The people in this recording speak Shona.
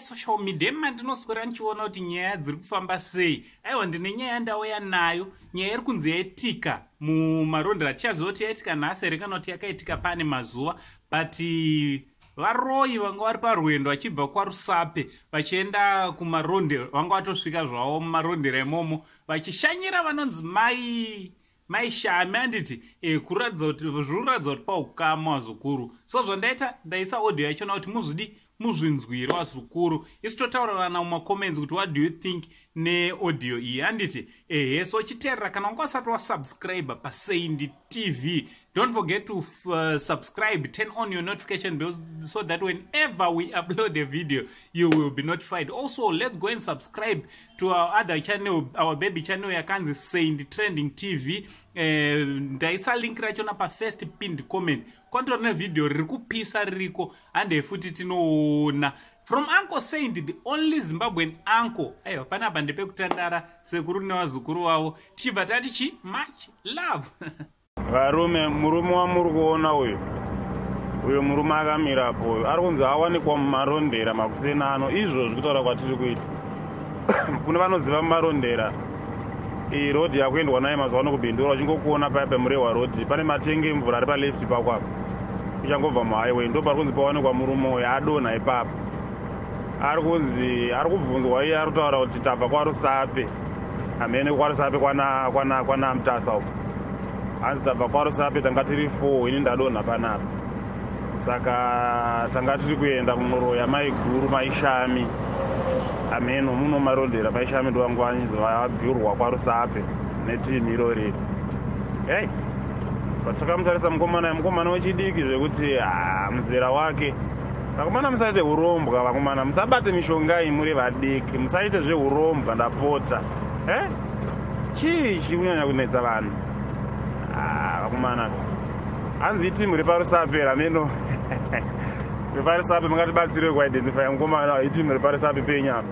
social media mandinoswera ndichiona kuti nyaya dziri kufamba sei. Aiwa ndine nyaya yandauya nayo, nyaya iri kunzi yaitika mumarondera. Tichaziva kuti yaitika nhasi here kana kuti yakaitika pane mazuva, but varoyi vanga vari parwendo vachibva kwaRusape vachienda kumarondera, vanga vatosvika zvavo mumarondera imomo vachishanyira vanonzi mai Shami anditi kuratidza kuti zviruratidza kuti paukama wazukuru. So zvandaita ndaisa audio yachona kuti muzvinzwire wazukuru. Isi totaurirana mumacomments kuti what do you think neaudio iyi anditi so chiteerera kana wanga usati wasubscribe paSaindi TV, don't forget to subscribe, turn on your notification bells so that whenever we upload a video you will be notified. Also let's go and subscribe to our other channel, our baby channel yakanzi Saindi Trending TV. Ndaisa link rachona pa first pinned comment. Kontorina video riri kupisa ririko ande futi tinoona from Uncle Saindi, the only Zimbabwean uncle. Ayo panapa ndepekutandara sekuru nevazukuru wavo tichibva tatichi much love. Varume, murume wamuri kuona uyo murume akamirapo ari kunzi awanikwa mumarondera makusena ano. Izvozvo kutaura kwatiri kuita kune vanoziva mumarondera iyi rodhi yakuendwa nayo mazuva ano kubhindura uchingokuona paya pemurehwa rodhi pane matenge emvura ari paleft pako apo uchangobva muhighway ndo pari kunzi pawanikwa murume uyo adonha ipapo. Ari kunzi ari kubvunzwa iye ari kutaura kuti tabva kwaRusape amene kwaRusape kwana Mutasa uko hanzi tabva kwaRusape tanga tiri 4 ini ndadonha panapa. Saka tanga tiri kuenda kunoroya mai guru mai Shami ameno muno marondera mai Shami ndo vangu vabviurwa kwaRusape netimu irori. Hey, patakamutarisa mukomana wechidiki zvekuti muzera wake. Vakomana musaite urombwa, vakomana musabate mishonga iyi muri vadiki, musaite zveurombwa ndapota. Chii chikunyanya kunetsa vanhu? Vakomana hanzi itimu repaRusape rameno repaRusape mungatibatsire kuidentify mukomana itimu repaRusape penyama.